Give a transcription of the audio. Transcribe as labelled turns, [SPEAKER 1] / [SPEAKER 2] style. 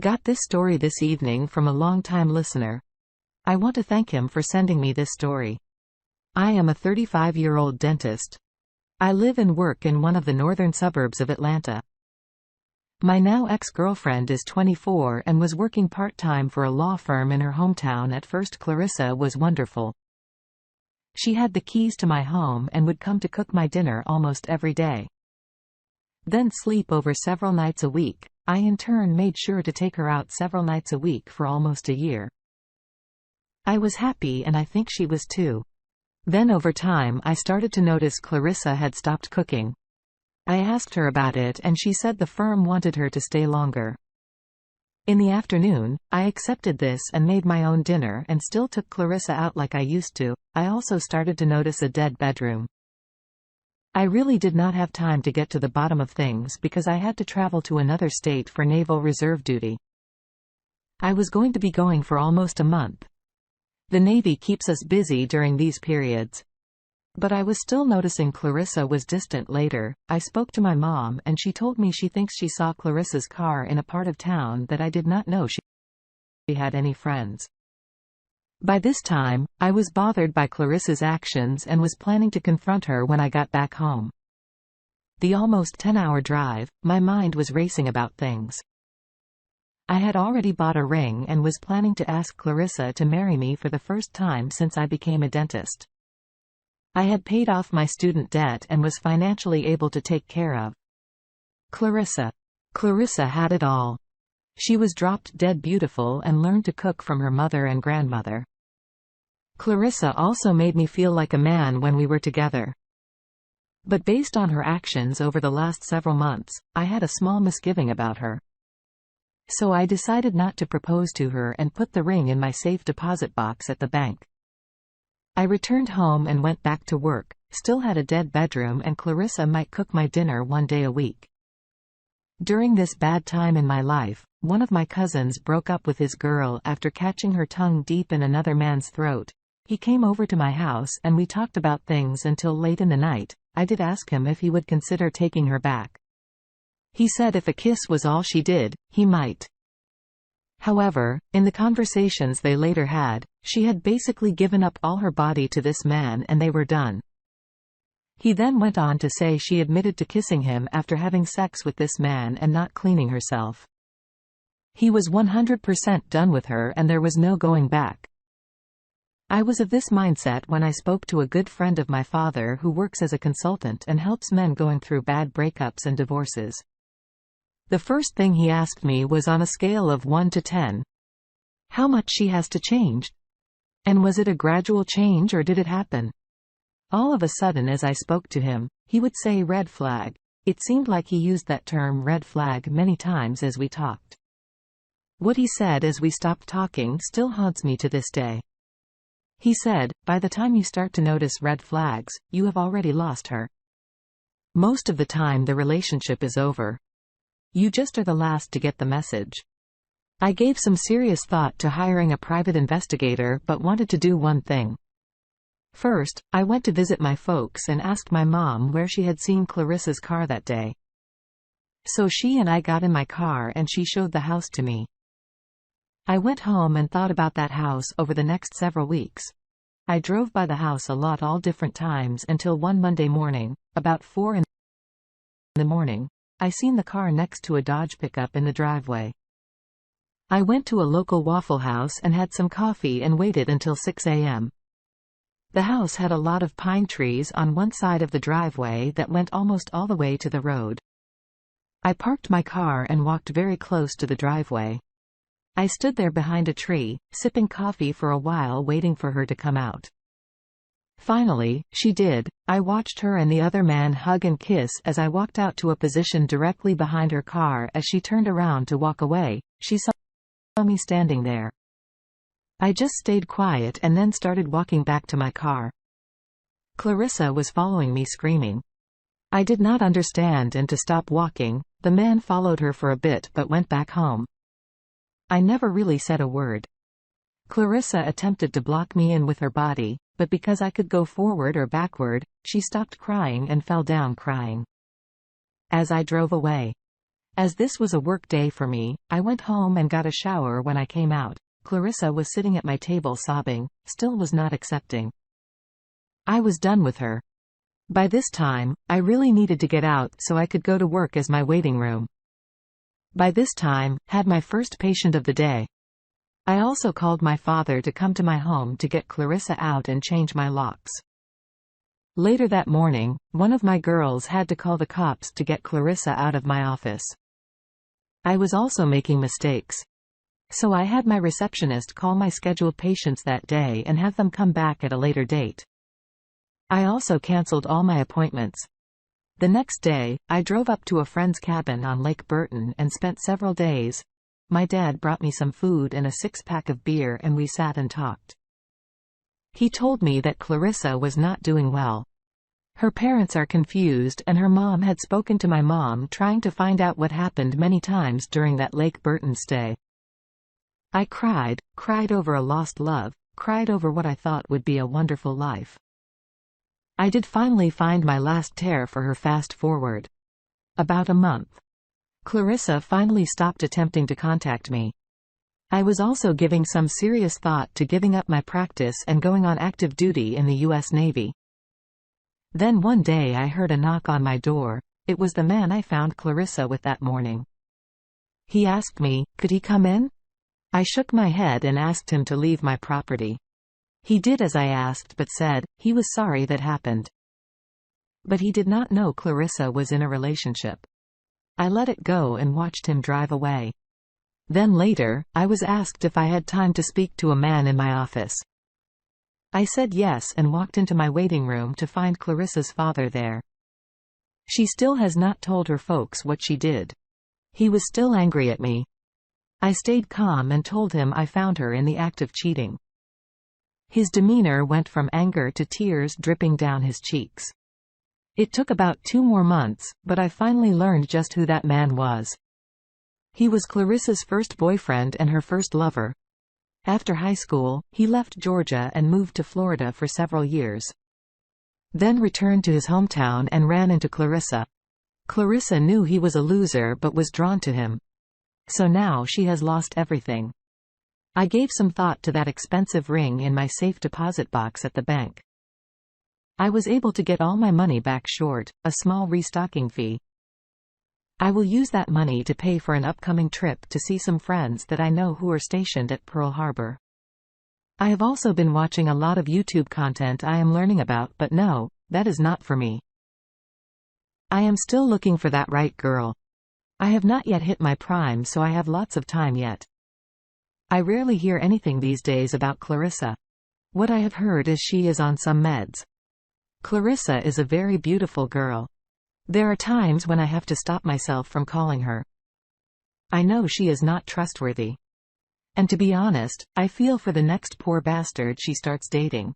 [SPEAKER 1] Got this story this evening from a long-time listener. I want to thank him for sending me this story. I am a 35-year-old dentist. I live and work in one of the northern suburbs of Atlanta. My now ex-girlfriend is 24 and was working part-time for a law firm in her hometown. At first, Clarissa was wonderful. She had the keys to my home and would come to cook my dinner almost every day. Then sleep over several nights a week. I in turn made sure to take her out several nights a week for almost a year. I was happy and I think she was too. Then over time I started to notice Clarissa had stopped cooking. I asked her about it and she said the firm wanted her to stay longer. In the afternoon, I accepted this and made my own dinner and still took Clarissa out like I used to. I also started to notice a dead bedroom. I really did not have time to get to the bottom of things because I had to travel to another state for Naval Reserve duty. I was going to be going for almost a month. The Navy keeps us busy during these periods. But I was still noticing Clarissa was distant. Later, I spoke to my mom and she told me she thinks she saw Clarissa's car in a part of town that I did not know she had any friends. By this time, I was bothered by Clarissa's actions and was planning to confront her when I got back home. The almost 10-hour drive, my mind was racing about things. I had already bought a ring and was planning to ask Clarissa to marry me for the first time since I became a dentist. I had paid off my student debt and was financially able to take care of Clarissa. Clarissa had it all. She was drop dead beautiful and learned to cook from her mother and grandmother. Clarissa also made me feel like a man when we were together. But based on her actions over the last several months, I had a small misgiving about her. So I decided not to propose to her and put the ring in my safe deposit box at the bank. I returned home and went back to work, still had a dead bedroom and Clarissa might cook my dinner one day a week. During this bad time in my life, one of my cousins broke up with his girl after catching her tongue deep in another man's throat. He came over to my house and we talked about things until late in the night. I did ask him if he would consider taking her back. He said if a kiss was all she did, he might. However, in the conversations they later had, she had basically given up all her body to this man and they were done. He then went on to say she admitted to kissing him after having sex with this man and not cleaning herself. He was 100% done with her and there was no going back. I was of this mindset when I spoke to a good friend of my father who works as a consultant and helps men going through bad breakups and divorces. The first thing he asked me was on a scale of 1 to 10. How much she has to change? And was it a gradual change or did it happen? All of a sudden as I spoke to him, he would say red flag. It seemed like he used that term red flag many times as we talked. What he said as we stopped talking still haunts me to this day. He said, by the time you start to notice red flags, you have already lost her. Most of the time the relationship is over. You just are the last to get the message. I gave some serious thought to hiring a private investigator but wanted to do one thing. First, I went to visit my folks and asked my mom where she had seen Clarissa's car that day. So she and I got in my car and she showed the house to me. I went home and thought about that house over the next several weeks. I drove by the house a lot all different times until one Monday morning, about 4 in the morning, I seen the car next to a Dodge pickup in the driveway. I went to a local Waffle House and had some coffee and waited until 6 a.m. The house had a lot of pine trees on one side of the driveway that went almost all the way to the road. I parked my car and walked very close to the driveway. I stood there behind a tree, sipping coffee for a while waiting for her to come out. Finally, she did. I watched her and the other man hug and kiss as I walked out to a position directly behind her car. As she turned around to walk away, she saw me standing there. I just stayed quiet and then started walking back to my car. Clarissa was following me screaming. I did not understand and to stop walking. The man followed her for a bit but went back home. I never really said a word. Clarissa attempted to block me in with her body, but because I could go forward or backward, she stopped crying and fell down crying. As I drove away, As this was a work day for me, I went home and got a shower. When I came out, Clarissa was sitting at my table sobbing, still was not accepting. I was done with her. By this time, I really needed to get out so I could go to work as my waiting room. By this time, had my first patient of the day. I also called my father to come to my home to get Clarissa out and change my locks. Later that morning, one of my girls had to call the cops to get Clarissa out of my office. I was also making mistakes. So I had my receptionist call my scheduled patients that day and have them come back at a later date. I also canceled all my appointments. The next day, I drove up to a friend's cabin on Lake Burton and spent several days. My dad brought me some food and a 6-pack of beer and we sat and talked. He told me that Clarissa was not doing well. Her parents are confused and her mom had spoken to my mom trying to find out what happened many times during that Lake Burton stay. I cried over a lost love, cried over what I thought would be a wonderful life. I did finally find my last tear for her. Fast forward about a month. Clarissa finally stopped attempting to contact me. I was also giving some serious thought to giving up my practice and going on active duty in the U.S. Navy. Then one day I heard a knock on my door. It was the man I found Clarissa with that morning. He asked me, could he come in? I shook my head and asked him to leave my property. He did as I asked but said, he was sorry that happened. But he did not know Clarissa was in a relationship. I let it go and watched him drive away. Then later, I was asked if I had time to speak to a man in my office. I said yes and walked into my waiting room to find Clarissa's father there. She still has not told her folks what she did. He was still angry at me. I stayed calm and told him I found her in the act of cheating. His demeanor went from anger to tears dripping down his cheeks. It took about 2 more months, but I finally learned just who that man was. He was Clarissa's first boyfriend and her first lover. After high school, he left Georgia and moved to Florida for several years. Then returned to his hometown and ran into Clarissa. Clarissa knew he was a loser but was drawn to him. So now she has lost everything. I gave some thought to that expensive ring in my safe deposit box at the bank. I was able to get all my money back short, a small restocking fee. I will use that money to pay for an upcoming trip to see some friends that I know who are stationed at Pearl Harbor. I have also been watching a lot of YouTube content I am learning about, but no, that is not for me. I am still looking for that right girl. I have not yet hit my prime, so I have lots of time yet. I rarely hear anything these days about Clarissa. What I have heard is she is on some meds. Clarissa is a very beautiful girl. There are times when I have to stop myself from calling her. I know she is not trustworthy. And to be honest, I feel for the next poor bastard she starts dating.